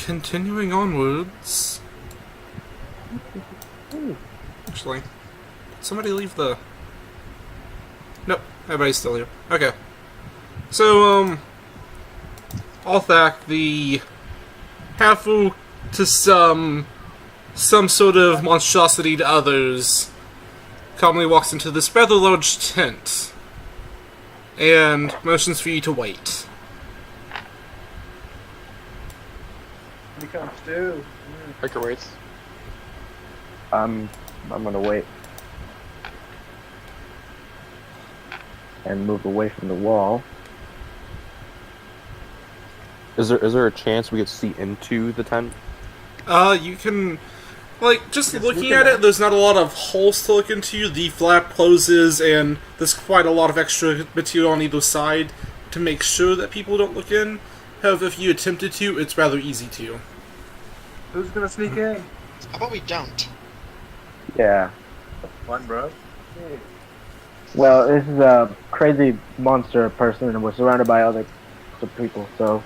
continuing onwards... Actually, somebody leave the... Nope, everybody's still here. Okay. So, Althak, the helpful to some sort of monstrosity to others, calmly walks into this rather large tent, and motions for you to wait. Here comes Stu. Riker waits. I'm gonna wait. And move away from the wall. Is there a chance we could see into the tent? You can... Like, just looking at it, there's not a lot of holes to look into. The flap closes, and there's quite a lot of extra material on either side to make sure that people don't look in. However, if you attempted to, it's rather easy to. Who's gonna sneak in? How about we don't? Yeah. Fun, bro. Hey. Well, this is a crazy monster person, and we're surrounded by other people, so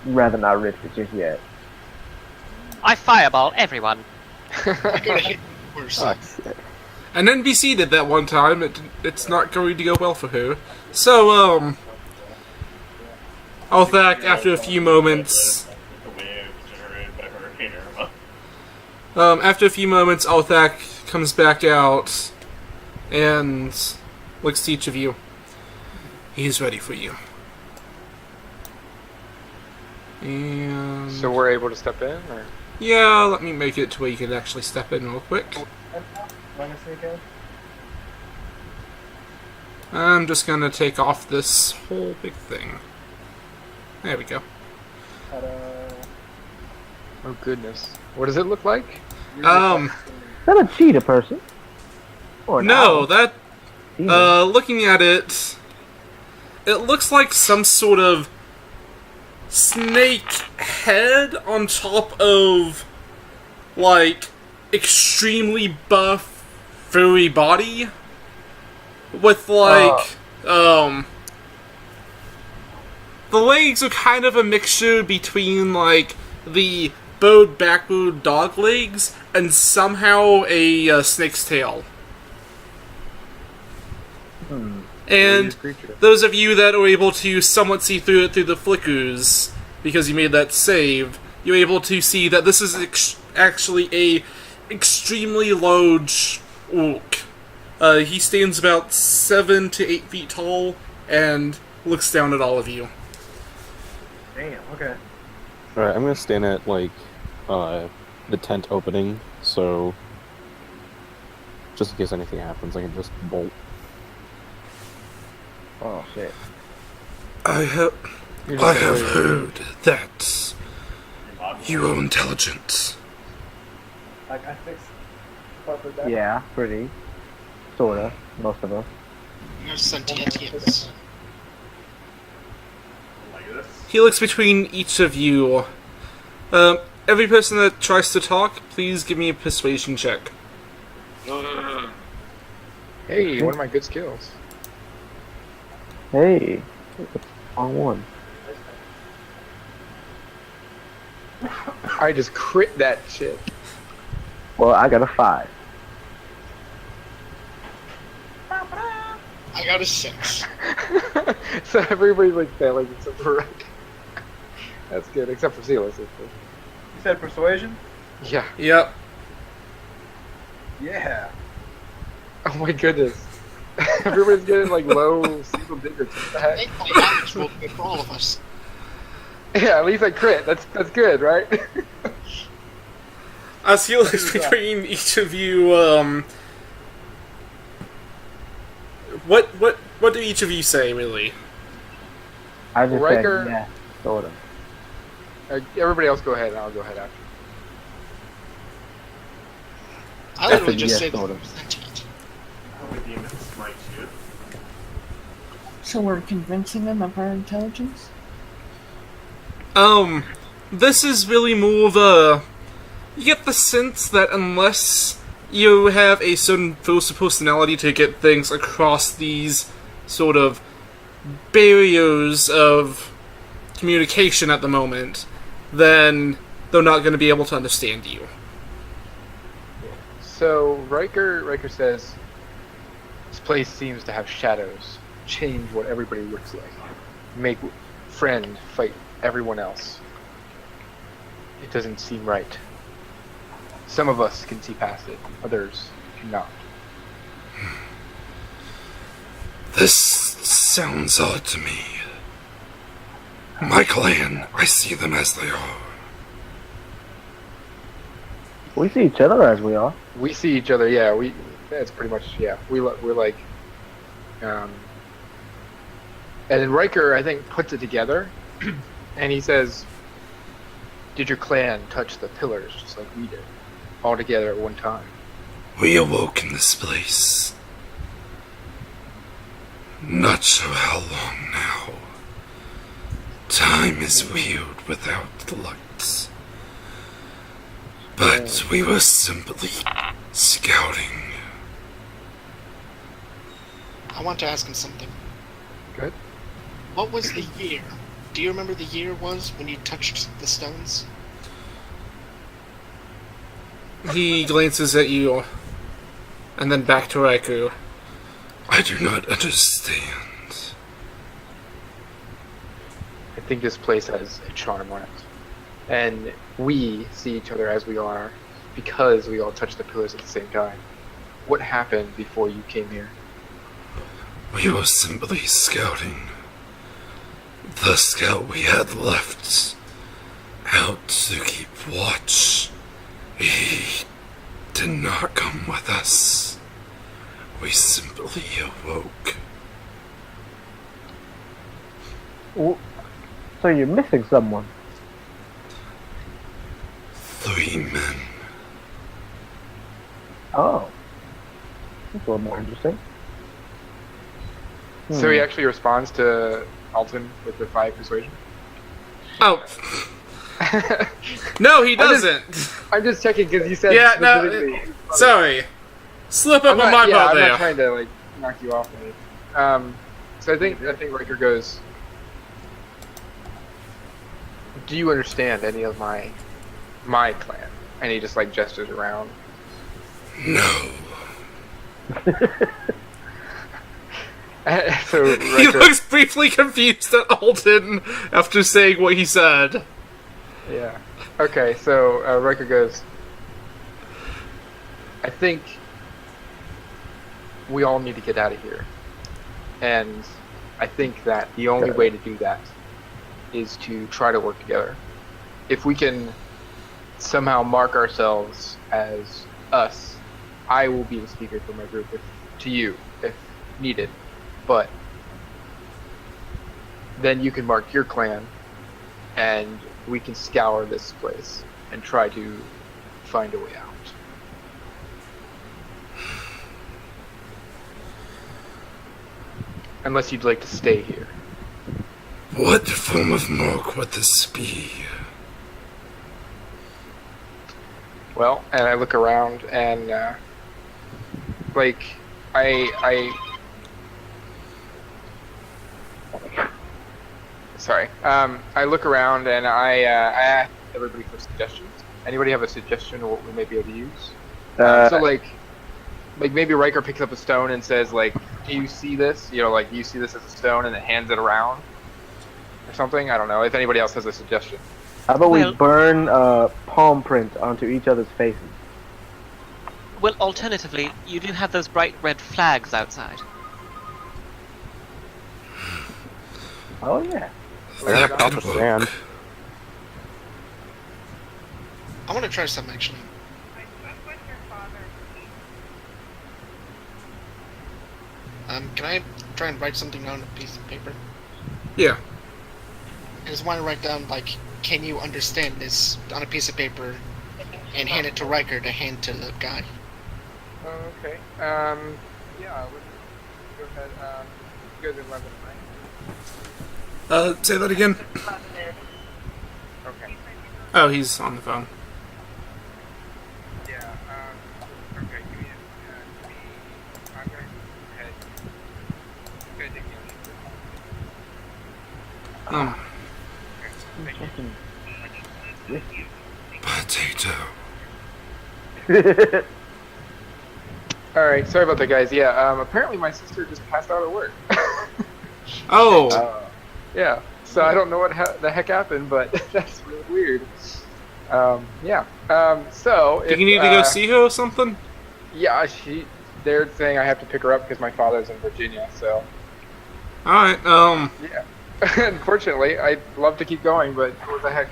rather not risk it just yet. I fireball everyone. I gotta hit worse. Oh, shit. An NPC did that one time. It's not going to go well for her. So, Althak, after a few moments... after a few moments, Althak comes back out and looks to each of you. He's ready for you. And... So we're able to step in, or? yeah, let me make it to where you can actually step in real quick. Am I gonna sneak in? I'm just gonna take off this whole big thing. There we go. Oh goodness. What does it look like? Is that a cheetah person? Or an No, owl? that... Demon. looking at it... It looks like some sort of... snake head on top of... like... extremely buff... furry body? With like... the legs are kind of a mixture between like... the bowed backward dog legs and somehow a snake's tail. And Weird creature. those of you that are able to somewhat see through it through the flickers, because you made that save, you're able to see that this is actually a extremely large orc. He stands about 7 to 8 feet tall and looks down at all of you. Damn, okay. Alright, I'm gonna stand at, like, the tent opening, so... just in case anything happens, I can just bolt. Oh shit. I have heard that you are intelligent. Like, I fixed part of that. Yeah, pretty. Sorta. Most of us. No sentience. He looks between each of you. Every person that tries to talk, please give me a persuasion check. Hey, one of my good skills. Hey. On one. I just crit that shit. Well, I got a 5. I got a 6. So everybody's like failing except for Riker. That's good, except for Zealous. You said persuasion? Yeah. Yep. Yeah. Oh my goodness. Everybody's getting like low single digits. What the I heck? think my average will be for all of us. Yeah, at least I crit. That's good, right? As he looks between each of you, what do each of you say, really? I just Riker- said, yeah, sorta. Everybody else go ahead, and I'll go ahead after. I literally Yes, just said sort of. sentient. So we're convincing them of our intelligence? This is really more of a... You get the sense that unless you have a certain force of personality to get things across these sort of barriers of communication at the moment, then they're not going to be able to understand you. So Riker says, this place seems to have shadows. Change what everybody looks like. Make friend fight everyone else. It doesn't seem right. Some of us can see past it, others cannot. This sounds odd to me. My clan, I see them as they are. We see each other as we are. We see each other, yeah. That's pretty much, yeah. We're like, and then Riker, I think, puts it together, and he says, "Did your clan touch the pillars just like we did, all together at one time?" We awoke in this place. Not sure how long now. Time is weird without the lights. But we were simply scouting. I want to ask him something. Good. What was the year? Do you remember the year was when you touched the stones? He glances at you, and then back to Riku. I do not understand. I think this place has a charm on it. And we see each other as we are because we all touched the pillars at the same time. What happened before you came here? We were simply scouting. The scout we had left out to keep watch. He did not come with us. We simply awoke. So you're missing someone. 3 men. Oh. That's a little more interesting. So he actually responds to Alton with the 5 persuasion? Oh. No, he doesn't. I'm just checking because you said Yeah, no, specifically- sorry. Slip up on my I'm part there. not trying to like knock you off of it. So I think Riker goes, "Do you understand any of my clan?" And he just like gestures around. No. So He Riker, looks briefly confused at Alton after saying what he said. yeah. Okay, so Riker goes, "I think we all need to get out of here. And I think that the only way to do that is to try to work together. If we can somehow mark ourselves as us, I will be the speaker for my group to you if needed. But then you can mark your clan and we can scour this place and try to find a way out." Unless you'd like to stay here. What form of mark would this be? Well, and I look around and, like, Sorry. I look around and I ask everybody for suggestions. Anybody have a suggestion of what we may be able to use? So, like maybe Riker picks up a stone and says, like, "Do you see this? You know, like, do you see this as a stone?" and then hands it around or something. I don't know. If anybody else has a suggestion. How about Well- we burn palm print onto each other's faces? Well, alternatively, you do have those bright red flags outside. Oh yeah. I got a That pop could of work. sand. I want to try something actually. Can I try and write something down on a piece of paper? Yeah. I just want to write down, like, can you understand this on a piece of paper and hand it to Riker to hand to the guy? Okay. Yeah. Go ahead. You guys are 11, right? Say that again. Okay. Oh, he's on the phone. Yeah. Okay. Give me. I'm gonna head. I'm gonna dig you. Um, Okay. Thank you. Potato. All right, sorry about that, guys. Yeah, apparently my sister just passed out at work. Oh, Yeah, so I don't know what the heck happened, but that's really weird. Yeah. So do if, you need to go see her or something? Yeah, they're saying I have to pick her up because my father's in Virginia. So Alright, yeah. Unfortunately, I'd love to keep going, but what the heck?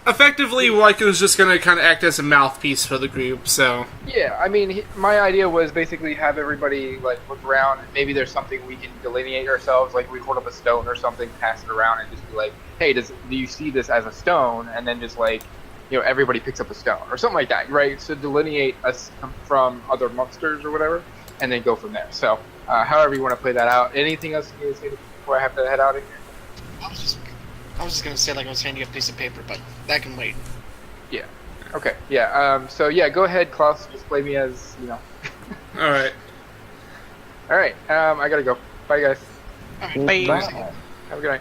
effectively, Raikou is just gonna kind of act as a mouthpiece for the group, so... Yeah, I mean, my idea was basically have everybody like look around. Maybe there's something we can delineate ourselves, like we hold up a stone or something, pass it around, and just be like, "Hey, do you see this as a stone?" And then just like, everybody picks up a stone or something like that, right? So delineate us from other monsters or whatever, and then go from there. So, however you want to play that out. Anything else you need to say before I have to head out of here? I was just gonna say like I was handing you a piece of paper, but that can wait. Yeah. Okay. Yeah. So yeah, go ahead, Klaus. Just play me as Alright. All right. I gotta go. Bye, guys. Bye. Have a good night.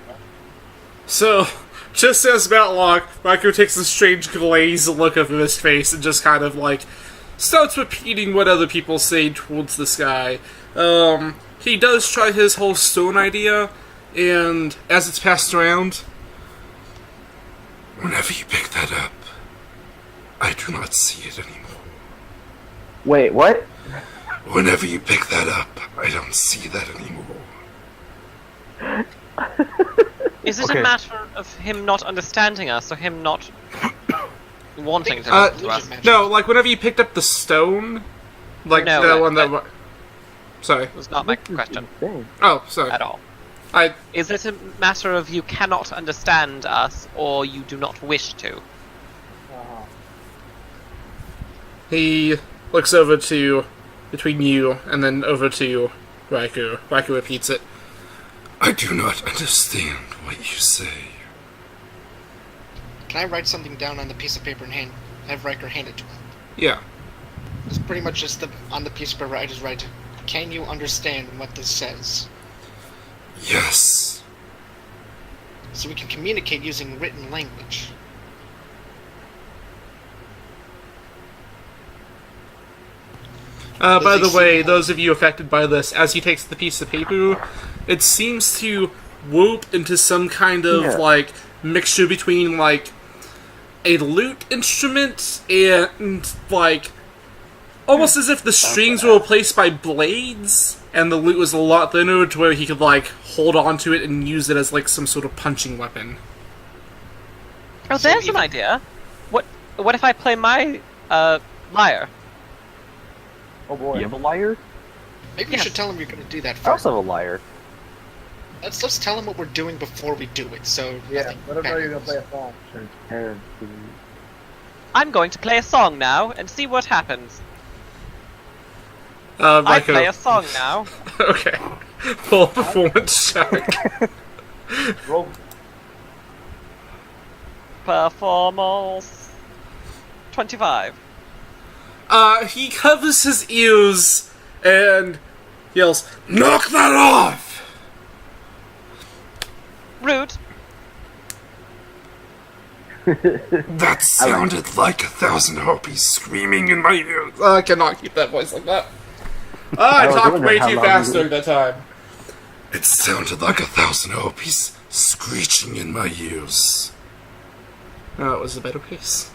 So, just as Matlock, Raikou takes a strange glazed look over his face and just kind of, like, starts repeating what other people say towards this guy. He does try his whole stone idea, and as it's passed around... Whenever you pick that up, I do not see it anymore. Wait, what? Whenever you pick that up, I don't see that anymore. Is it Okay. a matter of him not understanding us, or him not wanting to Uh, listen to us? No, like, whenever you picked up the stone... Like, No, the one that... Sorry. That was not my question Dang. Oh, sorry. at all. I... Is it a matter of you cannot understand us, or you do not wish to? Uh-huh. He looks over to... between you, and then over to Raikou. Raikou repeats it. I do not understand what you say. Can I write something down on the piece of paper and have Riker hand it to him? Yeah. It's pretty much just on the piece of paper I just write, "Can you understand what this says?" Yes. So we can communicate using written language. By Does the he way, see- those of you affected by this, as he takes the piece of paper, it seems to whoop into some kind of, Yeah. like, mixture between, like, a lute instrument and, like, almost as if the strings were replaced by blades, and the lute was a lot thinner to where he could, like, hold on to it and use it as, like, some sort of punching weapon. Oh, So there's an even- idea. What if I play my lyre? Oh boy. You have a lyre? Maybe Yeah. we should tell him you're going to do that I first. also have a lyre. Let's tell him what we're doing before we do it. So Yeah, nothing let him know you're gonna play a happens. song. Transparency. I'm going to play a song now and see what happens. I Raikou. play a song now. Okay. Full performance check. Roll. Performance 25. He covers his ears and yells, "Knock that off!" Rude. That sounded like 1,000 harpies screaming in my ears. I cannot keep that voice like that. I was talked wondering way how too long fast you- during that time. It sounded like 1,000 harpies screeching in my ears. Oh, it was a better pace.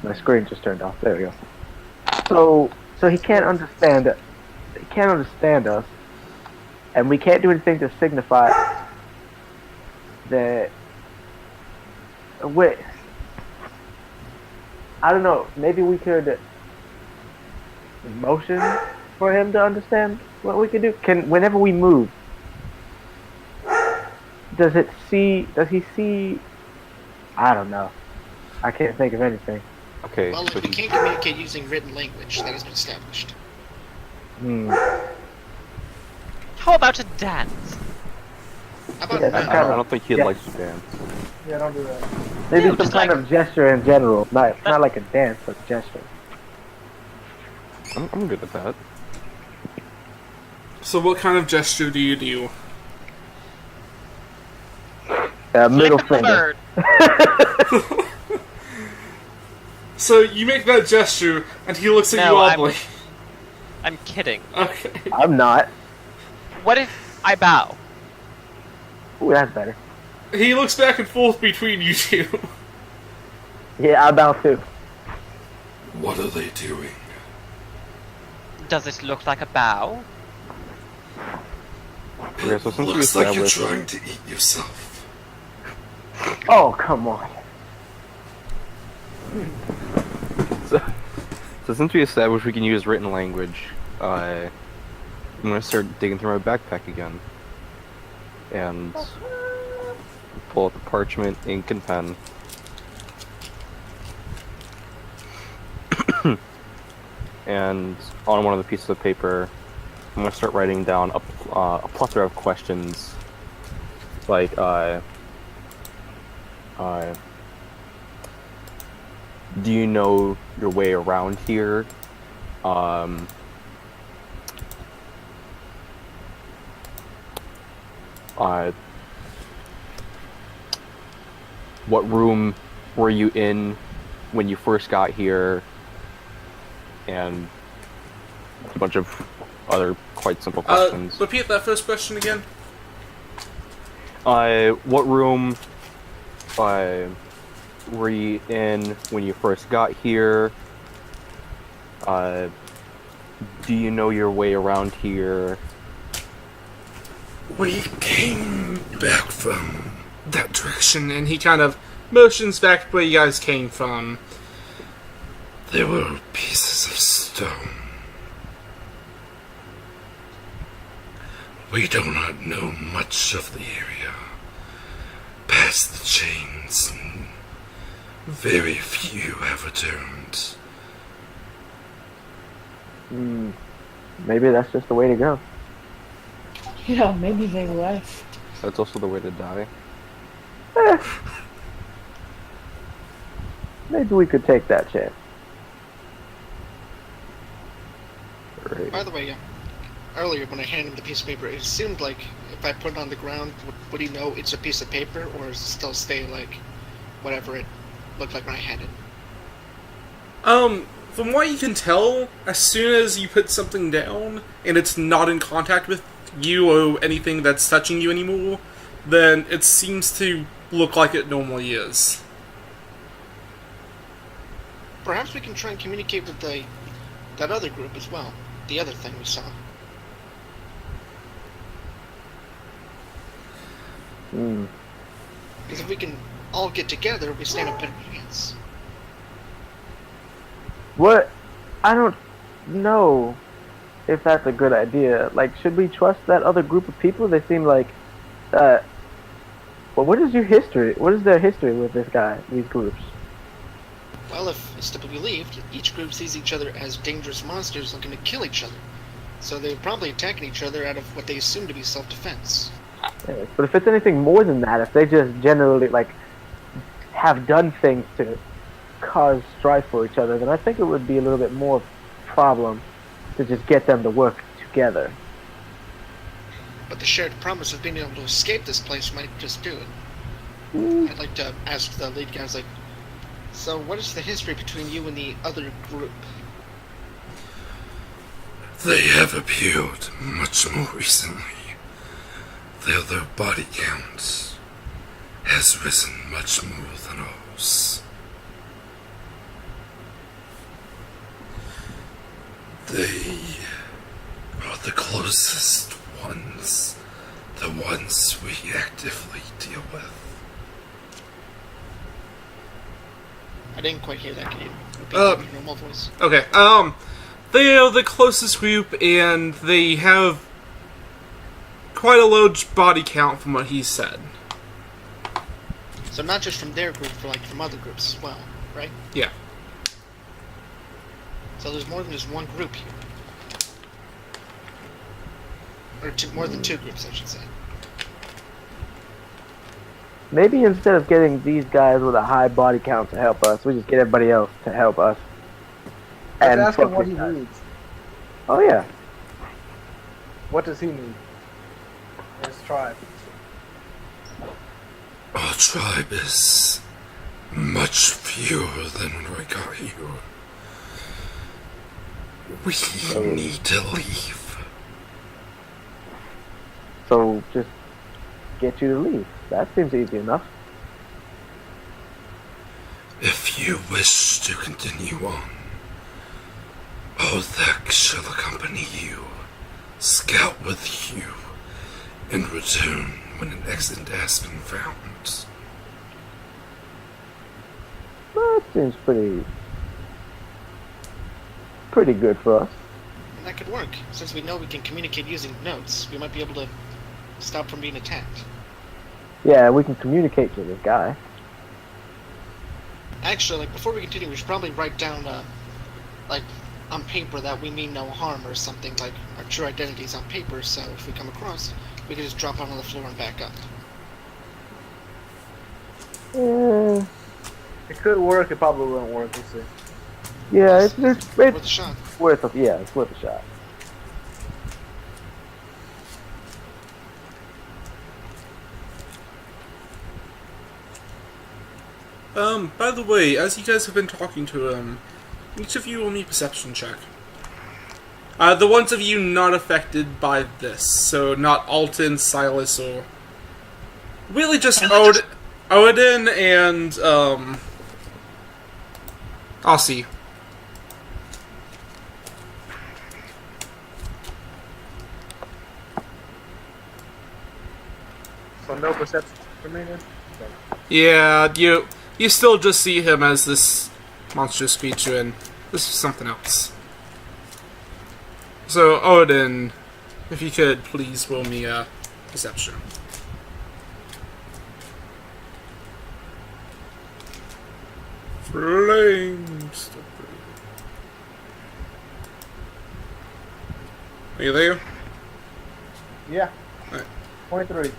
My screen just turned off. There we go. So he can't understand. He can't understand us, and we can't do anything to signify that. Wait. I don't know. Maybe we could motion for him to understand what we can do. Whenever we move, does he see? I don't know. I can't think of anything. Okay, Well, so we he, can't communicate using written language. That has been established. How about a dance? How about Yeah, I, that's I kind don't, I of- don't think he'd yeah. like to dance. Yeah, don't do that. Maybe Yeah, some just kind like- of gesture in general, not like a dance, but gesture. I'm good at that. So what kind of gesture do you do? Middle Flick the finger. bird. So you make that gesture, and he looks at No, you I'm- oddly. I'm kidding. Okay. I'm not. What if I bow? Ooh, that's better. He looks back and forth between you two. Yeah, I bow too. What are they doing? Does it look like a bow? Okay, so since we Looks like you're established, trying to eat yourself. Oh, come on. so since we established we can use written language, I'm gonna start digging through my backpack again, and pull out the parchment, ink, and pen. And on one of the pieces of paper, I'm gonna start writing down a plethora of questions, like do you know your way around here? What room were you in when you first got here? And a bunch of other quite simple questions. Repeat that first question again. What room were you in when you first got here? Do you know your way around here? We came back from that direction. And he kind of motions back where you guys came from. There were pieces of stone. We do not know much of the area. Past the chains, and very few have returned. Maybe that's just the way to go. Yeah, maybe they left. That's also the way to die. Maybe we could take that chance. Right. By the way, earlier when I handed him the piece of paper, it seemed like if I put it on the ground, would he know it's a piece of paper, or does it still stay like whatever it looked like when I had it? From what you can tell, as soon as you put something down and it's not in contact with you or anything that's touching you anymore, then it seems to look like it normally is. Perhaps we can try and communicate with that other group as well. The other thing we saw. Because if we can all get together, we stand a better chance. What? I don't know if that's a good idea. Like, should we trust that other group of people? They seem like, well, what is your history? What is their history with this guy, these groups? Well, if it's to be believed, each group sees each other as dangerous monsters looking to kill each other. So they're probably attacking each other out of what they assume to be self-defense. Yeah, but if it's anything more than that, if they just generally, like, have done things to cause strife for each other, then I think it would be a little bit more problem to just get them to work together. But the shared promise of being able to escape this place might just do it. I'd like to ask the lead guys, like, so what is the history between you and the other group? They have appeared much more recently. Their body count has risen much more than ours. They are the closest ones, the ones we actively deal with. I didn't quite hear that. Can you repeat Uh, that in your normal voice? Okay, they are the closest group, and they have quite a large body count from what he said. So not just from their group, but like from other groups as well, right? Yeah. So there's more than just one group here. Or more than two groups, I should say. Maybe instead of getting these guys with a high body count to help us, we just get everybody else to help us. Let's ask him fuck what these he guys. needs. Oh yeah. What does he need? His tribe. Our tribe is much fewer than when I got here. We need to leave. So just get you to leave. That seems easy enough. If you wish to continue on, Othek shall accompany you, scout with you, and return when an exit has been found. That seems pretty good for us. That could work. Since we know we can communicate using notes, we might be able to stop from being attacked. Yeah, we can communicate to this guy. Actually, like, before we continue, we should probably write down, like, on paper that we mean no harm or something, like our true identities on paper, so if we come across, we can just drop out on the floor and back up. Yeah, It could work, it probably wouldn't work, we'll see. yeah, it's Worth a shot. worth a it's worth a shot. By the way, as you guys have been talking to him, each of you will make a perception check. The ones of you not affected by this, so not Alton, Silas, or... really just Odin and, Aussie. So no perception for me then? Yeah, you still just see him as this monstrous creature, and this is something else. So, Odin, if you could please roll me a perception. Flames. Are you there? Yeah. Alright. 23.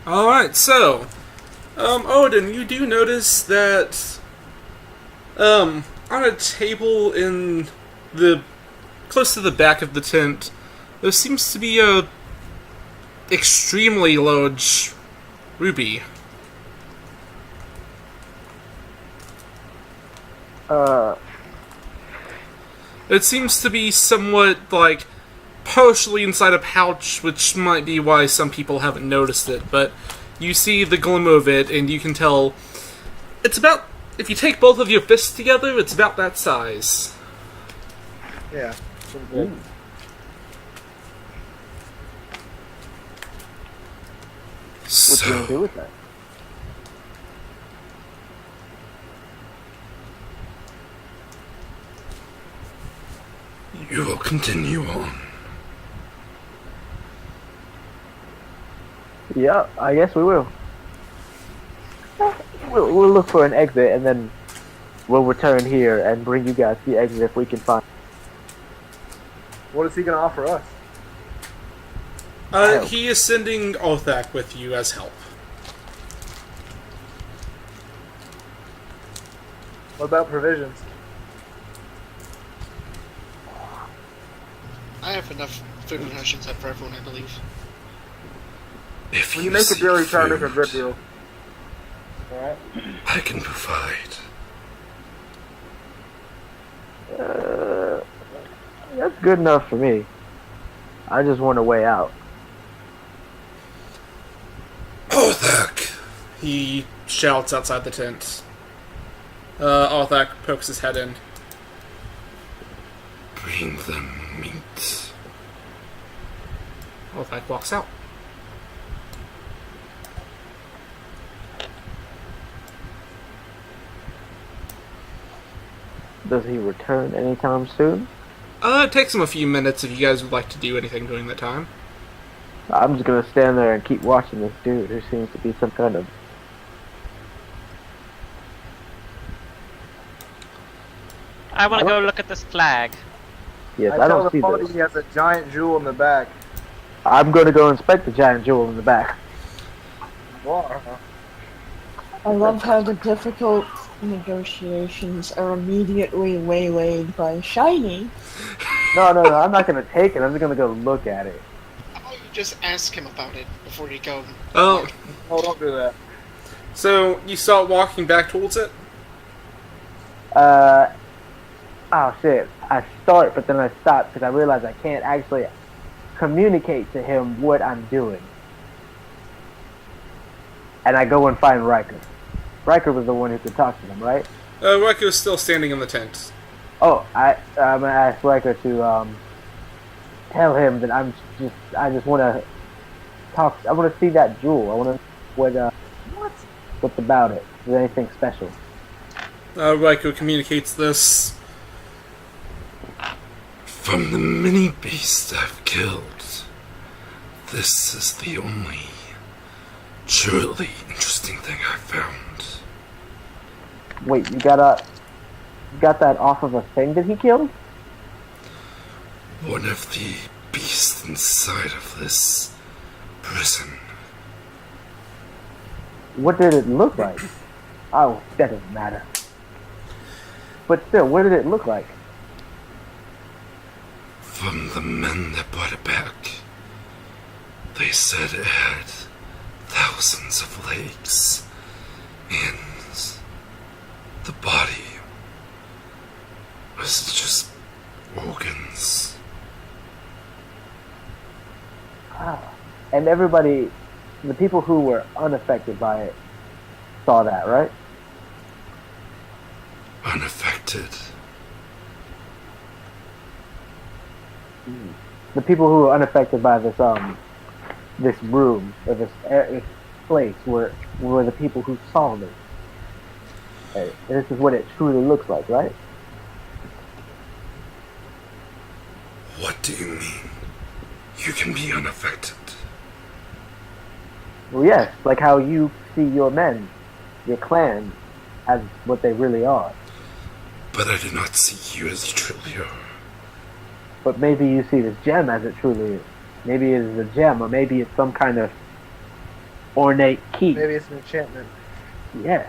Alright, so, Odin, you do notice that, on a table in close to the back of the tent, there seems to be a extremely large ruby. It seems to be somewhat, like, partially inside a pouch, which might be why some people haven't noticed it, but you see the glimmer of it, and you can tell it's about, if you take both of your fists together, it's about that size. Yeah. Pretty good. What you gonna do So, with that? you will continue on. Yeah, I guess we will. We'll look for an exit, and then we'll return here and bring you guys the exit if we can find. What is he gonna offer us? He is sending Othak with you as help. What about provisions? I have enough food and rations for everyone, I believe. If When you make a deal, you try to make a food, good deal. Alright? I can provide. That's good enough for me. I just want a way out. Othek! He shouts outside the tent. Othak pokes his head in. Bring them meat. Othak walks out. Does he return anytime soon? It takes him a few minutes if you guys would like to do anything during that time. I'm just gonna stand there and keep watching this dude. There seems to be some kind of... I want to go look at this flag. Yes, I I tell don't see the party this. he has a giant jewel in the back. I'm gonna go inspect the giant jewel in the back. Wow. I love how the difficult negotiations are immediately waylaid by Shiny. No, I'm not gonna take it. I'm just gonna go look at it. How about you just ask him about it before you go. Oh, Oh, don't do that. so you start walking back towards it? Oh shit. I start, but then I stop because I realize I can't actually communicate to him what I'm doing. And I go and find Riker. Riker was the one who could talk to them, right? Riker's still standing in the tent. Oh, I'm gonna ask Riker to tell him that I just want to talk. I want to see that jewel. I want to what's about it? Is there anything special? Riker communicates this. From the many beasts I've killed, this is the only truly interesting thing I've found. Wait, you got that off of a thing that he killed? One of the beasts inside of this prison. What did it look like? Oh, that doesn't matter. But still, what did it look like? From the men that brought it back, they said it had thousands of legs, and the body was just organs. And everybody, the people who were unaffected by it, saw that, right? Unaffected. The people who were unaffected by this this room or this place were the people who saw this. This is what it truly looks like, right? What do you mean? You can be unaffected. Well, yes, like how you see your men, your clan, as what they really are. But I do not see you as you truly are. But maybe you see this gem as it truly is. Maybe it is a gem, or maybe it's some kind of ornate key. Maybe it's an enchantment. Yes.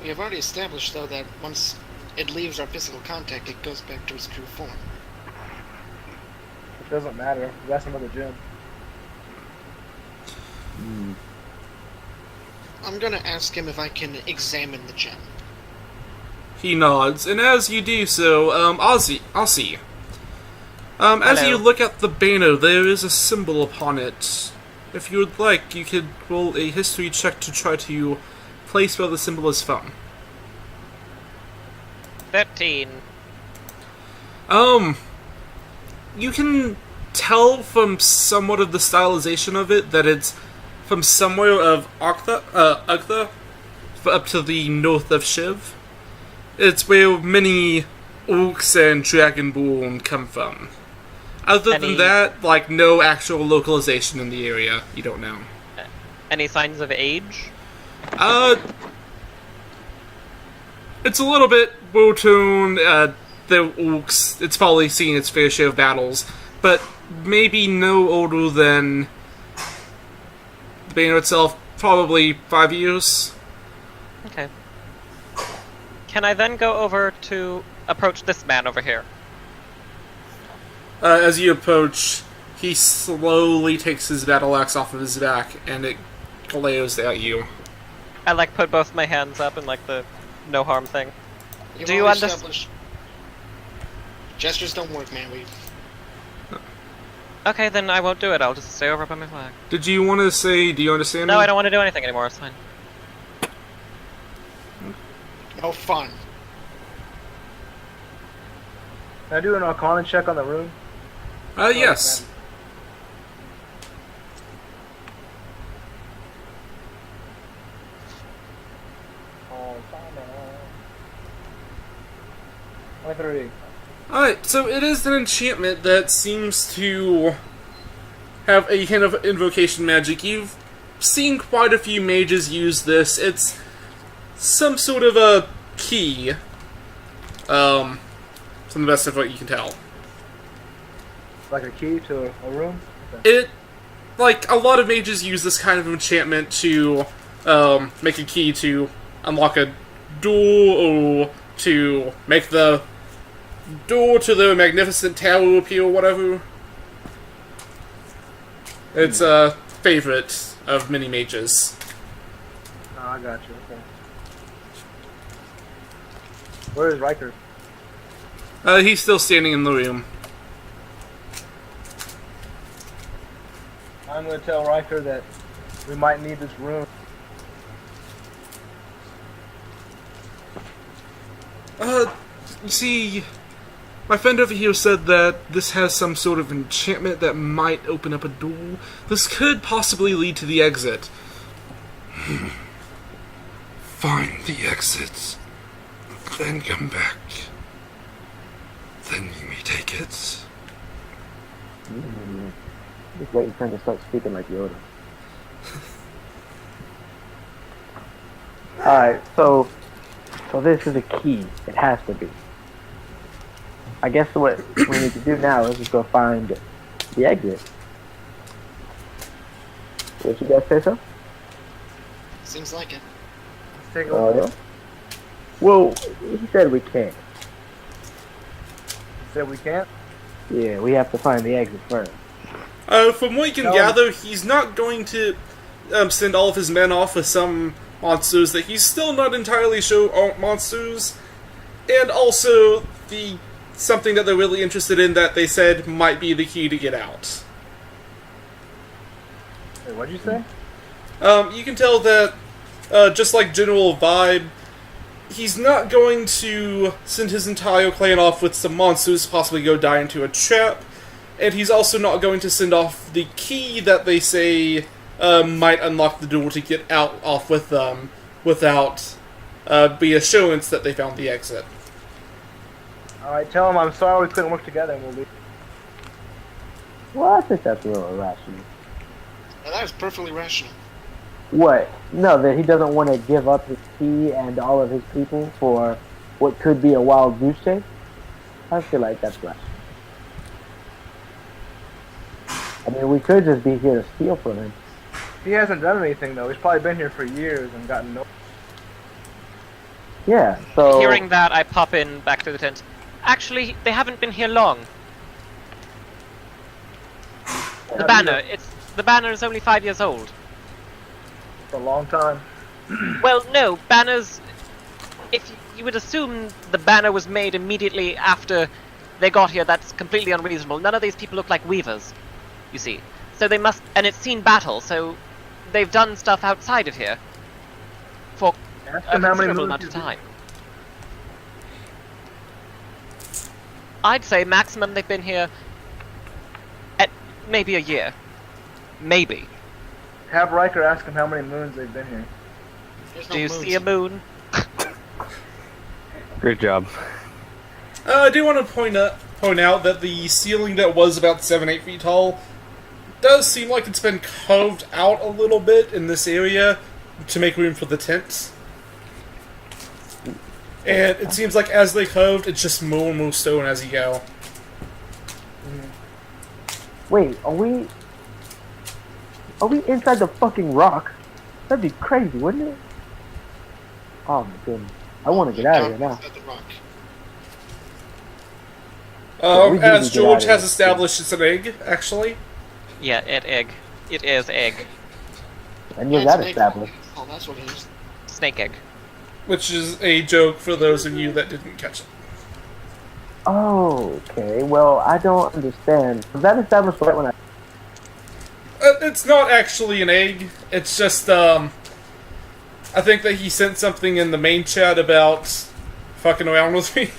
We have already established, though, that once it leaves our physical contact, it goes back to its true form. It doesn't matter. That's another gem. I'm gonna ask him if I can examine the gem. He nods, and as you do so, Ozzy, as Hello. you look at the Bano, there is a symbol upon it. If you would like, you could roll a history check to try to place where the symbol is from. 13. You can tell from somewhat of the stylization of it that it's from somewhere of Uktha, up to the north of Shiv. It's where many orcs and dragonborn come from. Other than Any- that, like, no actual localization in the area. You don't know. Any signs of age? It's a little bit woe-tone. The orcs, it's probably seen its fair share of battles, but maybe no older than the banner itself, probably 5 years. Okay. Can I then go over to approach this man over here? As you approach, he slowly takes his battle axe off of his back, and it glares at you. I like put both my hands up in like the no harm thing. You've Do you already underst- established- Gestures don't work, man. Okay, then I won't do it. I'll just stay over by my flag. Did you want to say, do you understand No, me? I don't want to do anything anymore. It's fine. No fun. Can I do an Arcana check on the room? Yes. Arcana. 23. Alright, so it is an enchantment that seems to have a kind of invocation magic. You've seen quite a few mages use this. It's some sort of a key. From the best of what you can tell. Like a key to a room? It, like, a lot of mages use this kind of enchantment to make a key to unlock a door or to make the door to the magnificent tower up here or whatever. It's a favorite of many mages. Oh, I got you. Okay. Where is Riker? He's still standing in the room. I'm gonna tell Riker that we might need this room. You see, my friend over here said that this has some sort of enchantment that might open up a door. This could possibly lead to the exit. Find the exit, then come back. Then you may take it. Just waiting for him to start speaking like Yoda. Alright, so this is a key. It has to be. I guess what we need to do now is just go find the exit. What you guys say so? Seems like it. Let's take a Oh look. yeah? Well, he said we can't. Said we can't. Yeah, we have to find the exit first. From what you can No. gather, he's not going to send all of his men off with some monsters that he's still not entirely sure aren't monsters. And also, something that they're really interested in that they said might be the key to get out. Wait, what'd you say? You can tell that, just like general vibe, he's not going to send his entire clan off with some monsters, possibly go die into a trap, and he's also not going to send off the key that they say might unlock the door to get off with them without the assurance that they found the exit. Alright, tell him I'm sorry we couldn't work together and we'll leave. Well, I think that's a little irrational. Now, that is perfectly rational. What? No, that he doesn't want to give up his key and all of his people for what could be a wild goose chase? I feel like that's rational. I mean, we could just be here to steal from him. He hasn't done anything though. He's probably been here for years and gotten no. Yeah, so... Hearing that, I pop in back to the tent. Actually, they haven't been here long. The banner, the banner is only 5 years old. For a long time. Well, no, banners... If you would assume the banner was made immediately after they got here, that's completely unreasonable. None of these people look like weavers, you see. So they must... And it's seen battle, so they've done stuff outside of here. For Ask a him how many considerable moons amount of he's been- time. I'd say maximum they've been here at maybe a year. Maybe. Have Riker ask him how many moons they've been here. There's no Do you moons. see a moon? Great job. I do want to point out that the ceiling that was about 7-8 feet tall does seem like it's been carved out a little bit in this area to make room for the tents. And it seems like as they carved, it's just more and more stone as you go. Wait, are we inside the fucking rock? That'd be crazy, wouldn't it? Oh my goodness. I want to get out of here now. At the rock. We do As need to get George out of has here. established, it's an egg, actually. Yeah, egg. It is egg. And you're That's that an egg. established. Oh, that's what it is. Snake egg. Which is a joke for those of you that didn't catch it. Oh, okay. Well, I don't understand. Was that established right when I... It's not actually an egg. It's just, I think that he sent something in the main chat about fucking around with me.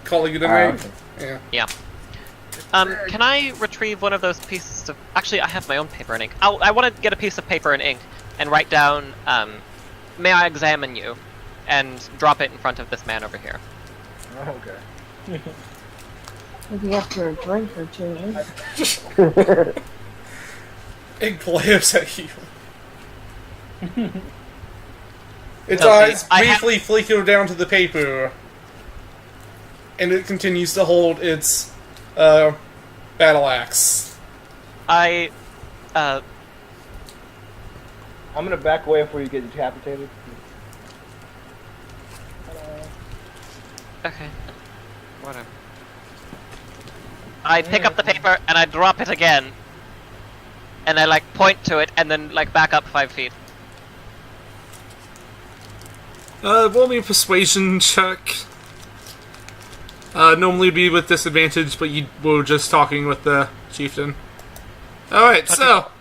Calling it an egg. okay. Yeah. Yeah. Can I retrieve one of those pieces of... Actually, I have my own paper and ink. I want to get a piece of paper and ink and write down, may I examine you? And drop it in front of this man over here. Oh, okay. Maybe after a drink or two. Eh? Egg glares at you. Its Okay, eyes I have- briefly flicker down to the paper. And it continues to hold its, battle axe. I, I'm gonna back away before you get decapitated. okay. Whatever. I pick up the paper and I drop it again. And I like point to it and then like back up 5 feet. Roll me a persuasion check. Normally it'd be with disadvantage, but you were just talking with the chieftain. Alright, so...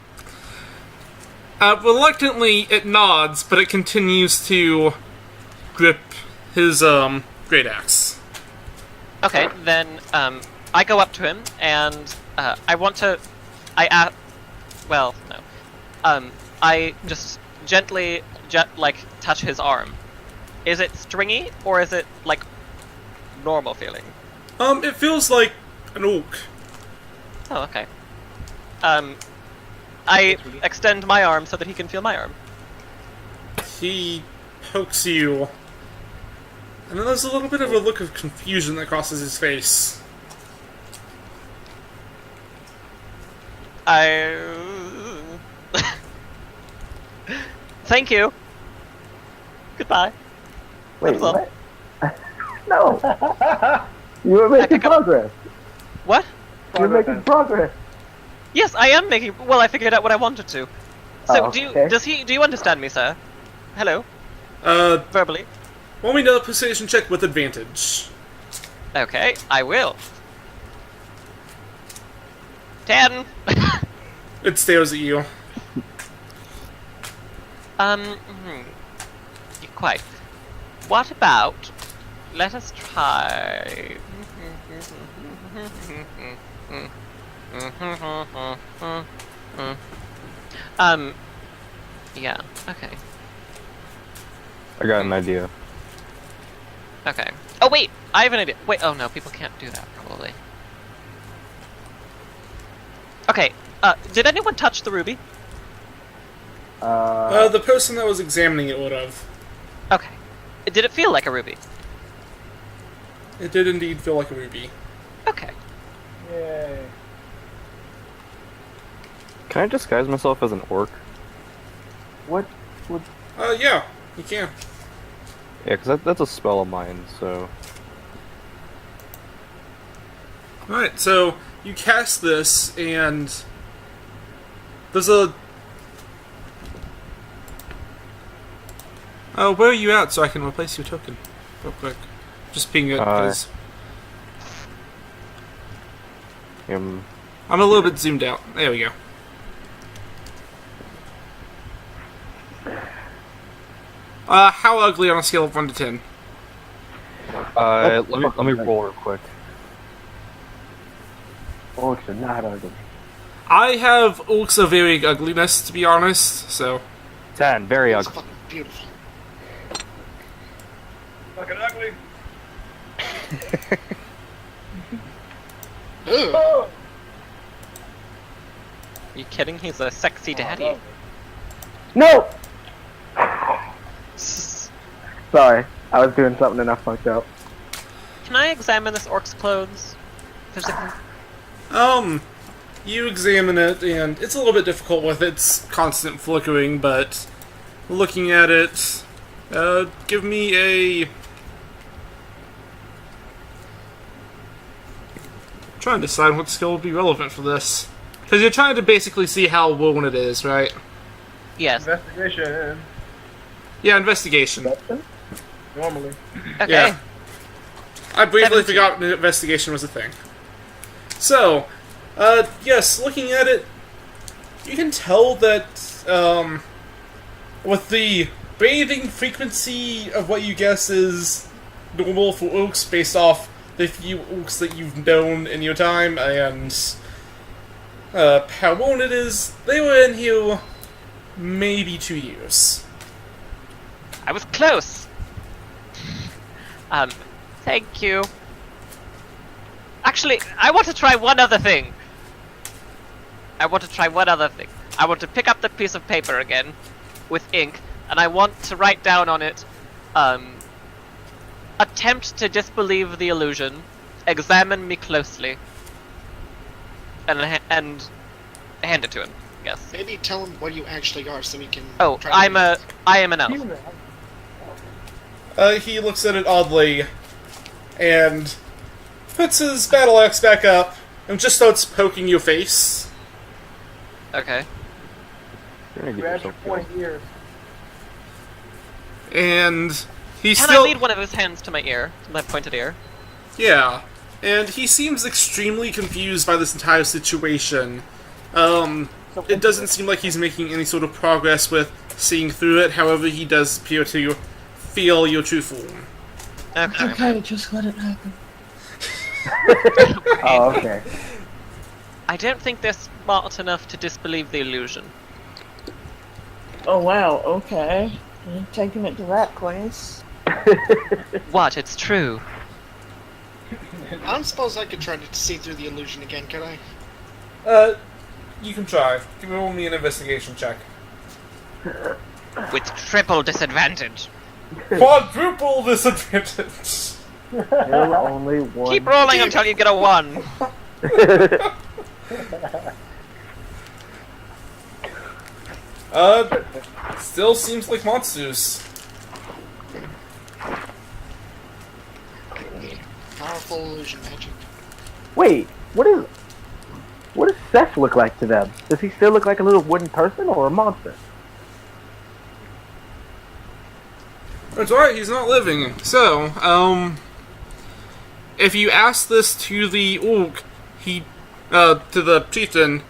reluctantly, it nods, but it continues to grip his, great axe. Okay, then I go up to him and I want to. Well, no. I just gently, like, touch his arm. Is it stringy or is it like normal feeling? It feels like an oak. Oh, okay. I extend my arm so that he can feel my arm. He pokes you, and then there's a little bit of a look of confusion that crosses his face. Thank you. Goodbye. Wait, That's all. what? No! You were making progress. What? You're making progress. Yes, I am making. Well, I figured out what I wanted to. So, Oh, do you okay. do you understand me, sir? Hello, verbally. Roll me another persuasion check with advantage. Okay, I will. 10. It stares at you. Quite. What about? Let us try. Yeah. Okay. I got an idea. Okay. Oh wait, I have an idea. Wait. Oh no, people can't do that probably. Okay. Did anyone touch the ruby? The person that was examining it would have. Okay. Did it feel like a ruby? It did indeed feel like a ruby. Okay. Yay. Can I disguise myself as an orc? What? Yeah, you can. Yeah, because that's a spell of mine, so... Alright, so you cast this, and there's a... where are you at so I can replace your token? Real quick. Just ping it, because I'm a little bit zoomed out. There we go. How ugly on a scale of 1 to 10? let me roll real quick. Orcs are not ugly. I have orcs of varying ugliness, to be honest, so... 10, very It's ugly. fucking beautiful. Fucking ugly. Ugh. Oh. Are you kidding? He's a sexy daddy. No! Sorry, I was doing something and I fucked up. Can I examine this orc's clothes physically? You examine it, and it's a little bit difficult with its constant flickering, but looking at it, give me a... I'm trying to decide what skill would be relevant for this. Because you're trying to basically see how worn it is, right? Yes. Investigation. Yeah, investigation. Normally. Okay. Yeah. I briefly 17. forgot that investigation was a thing. So, yes, looking at it, you can tell that, with the bathing frequency of what you guess is normal for orcs based off the few orcs that you've known in your time, and, how worn it is, they were in here maybe 2 years. I was close. Thank you. Actually, I want to try one other thing. I want to pick up the piece of paper again with ink, and I want to write down on it, attempt to disbelieve the illusion, examine me closely, and hand it to him, I guess. Maybe tell him what you actually are so we can. Oh, try to I am an elf. Human. He looks at it oddly, and puts his battle axe back up, and just starts poking your face. Okay. You're gonna get Grab your yourself point killed. ears. And he's Can still... I lead one of his hands to my ear, my pointed ear? Yeah, and he seems extremely confused by this entire situation. It doesn't seem like he's making any sort of progress with seeing through it, however he does appear to feel your true form. Okay. Okay, just let it happen. Oh, okay. I don't think they're smart enough to disbelieve the illusion. Oh wow, okay. You're taking it to that place. What? It's true. I don't suppose I could try to see through the illusion again, could I? You can try. Give me an investigation check. With triple disadvantage. Quadruple disadvantage! Still only one. Keep rolling until you get a 1. Still seems like monsters. Powerful illusion magic. Wait, what does Seth look like to them? Does he still look like a little wooden person or a monster? It's alright, he's not living. So, if you ask this to the Orc, to the chieftain,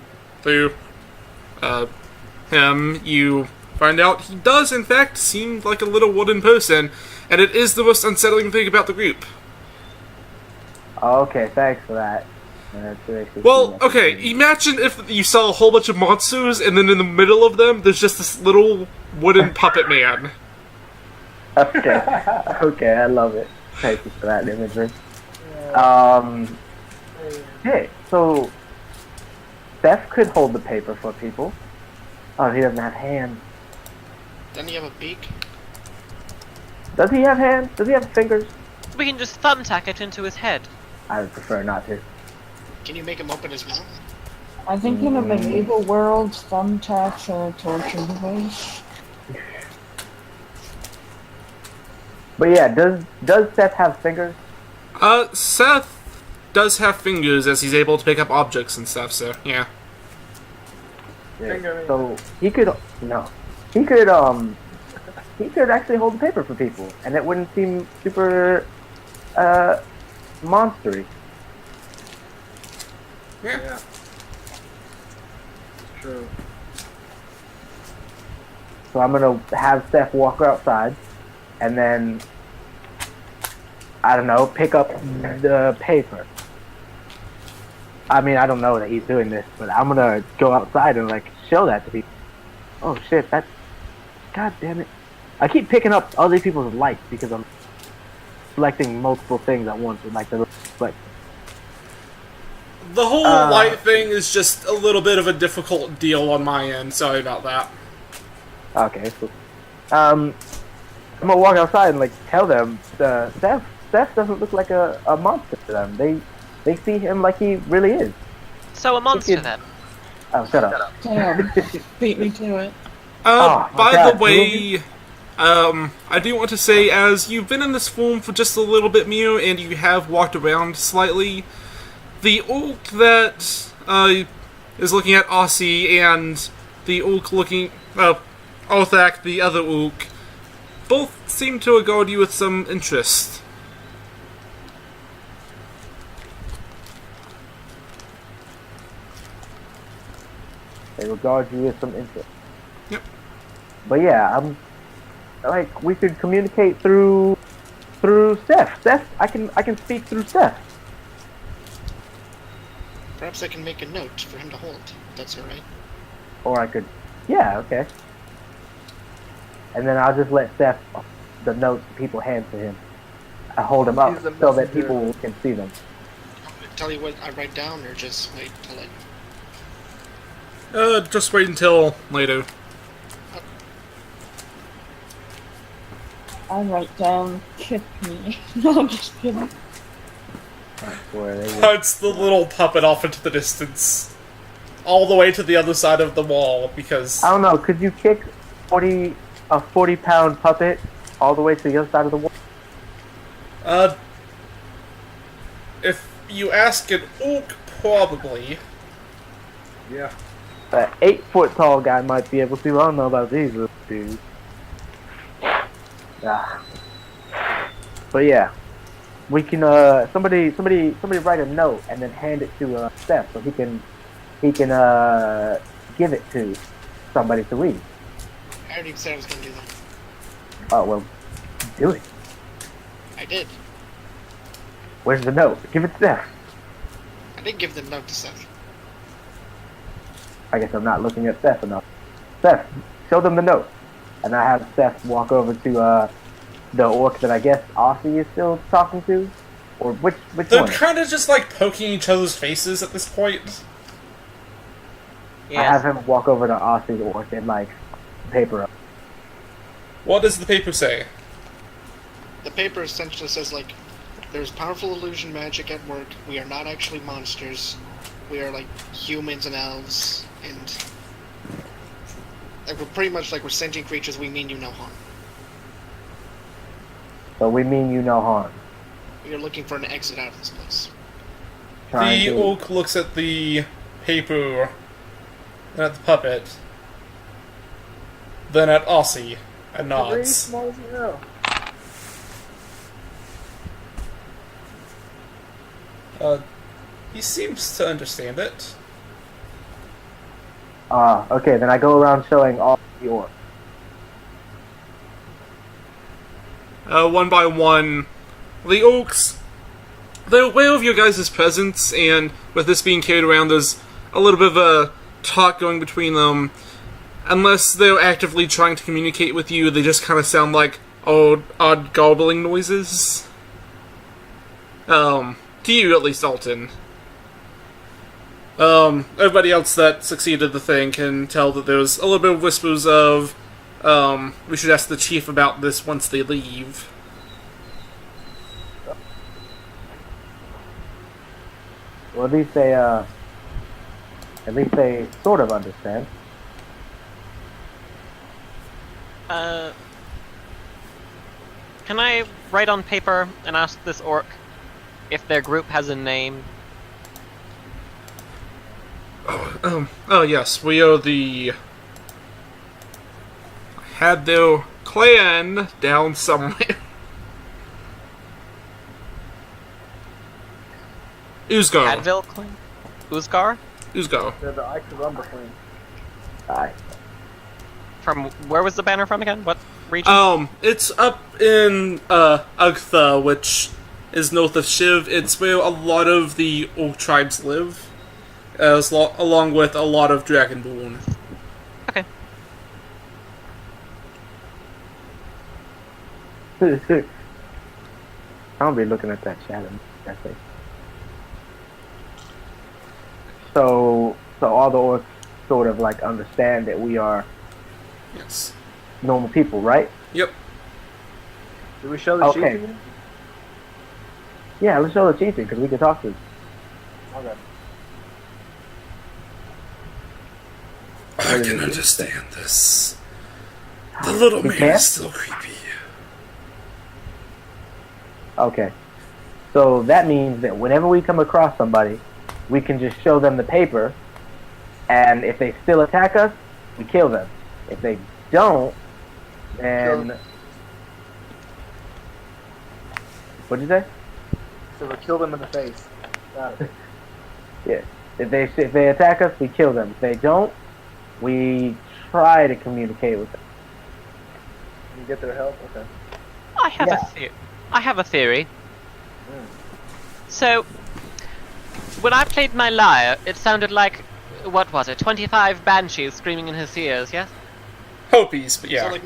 through, him, you find out he does, in fact, seem like a little wooden person, and it is the most unsettling thing about the group. Okay, thanks for that. That's actually Well, cool. okay, imagine if you saw a whole bunch of monsters, and then in the middle of them, there's just this little wooden puppet man. Okay, okay, I love it. Thank you for that imagery. Okay, so Seth could hold the paper for people. Oh, he doesn't have hands. Doesn't he have a beak? Does he have hands? Does he have fingers? We can just thumbtack it into his head. I would prefer not to. Can you make him open his mouth? I think in a medieval world, thumbtacks are a torture device. But yeah, does Seth have fingers? Seth does have fingers as he's able to pick up objects and stuff, so, yeah. Finger. So he could he could actually hold the paper for people, and it wouldn't seem super monstery. Yeah. True. So I'm gonna have Seth walk outside, and then I don't know, pick up the paper. I mean, I don't know that he's doing this, but I'm gonna go outside and like show that to people. Oh shit, that's... God damn it. I keep picking up other people's lights because I'm selecting multiple things at once with like the like. The whole light thing is just a little bit of a difficult deal on my end, sorry about that. Okay, so I'm gonna walk outside and like tell them Seth doesn't look like a monster to them. They see him like he really is. So a monster It- then. Oh, shut up. Damn, beat me to it. Oh, my By God, the way, I do want to say, as you've been in this form for just a little bit, Mew, and you have walked around slightly, the orc that is looking at Aussie and the orc looking, Orthak, the other orc, both seem to regard you with some interest. They regard you with some interest. Yep. But yeah, I'm like we could communicate through Seth. Seth, I can speak through Seth. Perhaps I can make a note for him to hold. That's alright. Or I could, yeah, okay. And then I'll just let Seth the notes people hand to him. I hold them up He's the so that messenger. people can see them. Tell you what I write down, or just wait till I... Just wait until later. I write down, kick me. No, I'm just kidding. Where they It's the little puppet off into the distance. All the way to the other side of the wall, because... I don't know. Could you kick a 40-pound puppet all the way to the other side of the wall? If you ask an orc Probably. Yeah. An 8-foot tall guy might be able to. I don't know about these little dudes. Ah. But yeah, we can. Somebody write a note and then hand it to Steph so he can give it to somebody to read. I already said I was gonna do that. Oh well, do it. I did. Where's the note? Give it to Steph. I did give the note to Seth. I guess I'm not looking at Steph enough. Steph, show them the note. And I have Steph walk over to the orc that I guess Aussie is still talking to? Or which They're one? kind of just like poking each other's faces at this point. I have him walk over to Aussie's orc and like paper up. What does the paper say? The paper essentially says, like, there's powerful illusion magic at work. We are not actually monsters. We are, like, humans and elves. And, like, we're pretty much like we're sentient creatures. We mean you no harm. So we mean you no harm. We are looking for an exit out of this place. Trying The to- orc looks at the paper, then at the puppet, then at Aussie, and Very nods. small as you know. He seems to understand it. Okay, then I go around showing all the orcs. One by one, the orcs, they're aware of your guys' presence, and with this being carried around, there's a little bit of a talk going between them. Unless they're actively trying to communicate with you, they just kind of sound like odd garbling noises. To you at least, Alton. Everybody else that succeeded the thing can tell that there's a little bit of whispers of, we should ask the chief about this once they leave. Well, at least they sort of understand. Can I write on paper and ask this orc if their group has a name? Oh yes, we are the... had their clan down somewhere. Uzgar. Advil clan? Uzgar? Uzgar. They're the I Carumba clan. Aye. From where was the banner from again? What region? It's up in, Ugtha, which is north of Shiv. It's where a lot of the orc tribes live, along with a lot of Dragonborn. Okay. I'll be looking at that chat and that's it. So all the orcs sort of like understand that we are Yes. normal people, right? Yep. Do we show the Okay. chief again? Yeah, let's show the chieftain because we can talk to him. Okay. I can understand this. The little You man can't? is still creepy. Okay. So that means that whenever we come across somebody, we can just show them the paper, and if they still attack us, we kill them. If they don't, then... What'd you say? So we'll kill them in the face. Got it. Yeah. If they attack us, we kill them. If they don't, we try to communicate with them. You get their help? Okay. I have yeah. I have a theory. So, when I played my lyre, it sounded like, what was it, 25 banshees screaming in his ears, yes? Hopies, but yeah. So, like,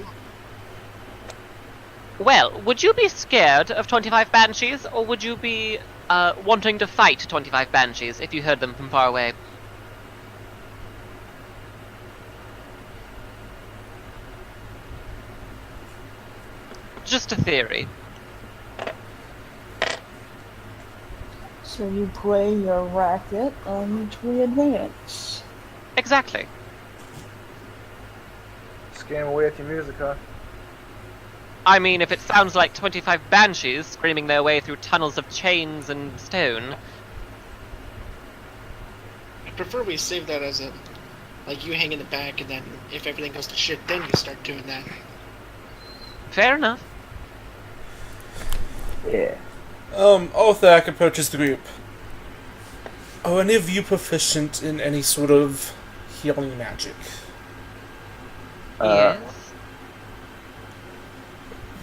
Well, would you be scared of 25 banshees, or would you be wanting to fight 25 banshees if you heard them from far away? Just a theory. So you play your racket and we advance. Exactly. Scam away at your music, huh? I mean, if it sounds like 25 banshees screaming their way through tunnels of chains and stone, I prefer we save that as a, like, you hang in the back, and then if everything goes to shit, then you start doing that. Fair enough. Yeah. Othak approaches the group. Are any of you proficient in any sort of healing magic? Yes.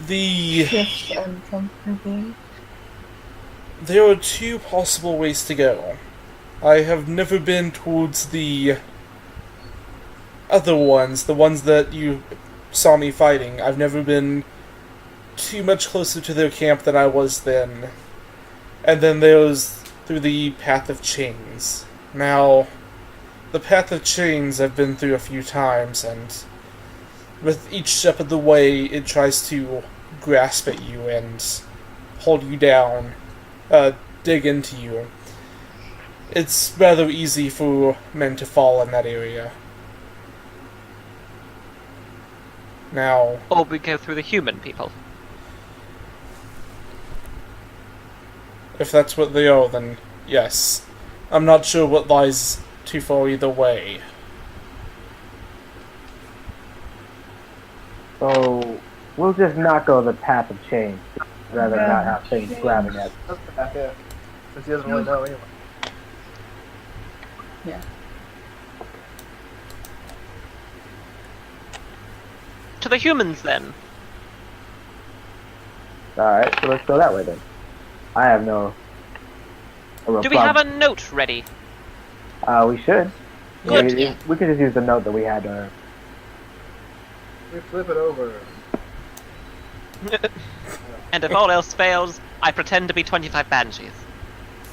Yes, I'm comfortable. There are two possible ways to go. I have never been towards the other ones, the ones that you saw me fighting. I've never been too much closer to their camp than I was then. And then there's through the Path of Chains. Now, the Path of Chains I've been through a few times, and with each step of the way, it tries to grasp at you and hold you down, dig into you. It's rather easy for men to fall in that area. Now, Or we go through the human people. if that's what they are, then yes. I'm not sure what lies too far either way. So we'll just not go the path of change, rather than not have things grabbing at us. That's back it. Since he doesn't really know anyway. To the humans, then. Alright, so let's go that way then. I have no... Do we have a note ready? We should. Good. We can just use the note that we had. We flip it over. And if all else fails, I pretend to be 25 banshees.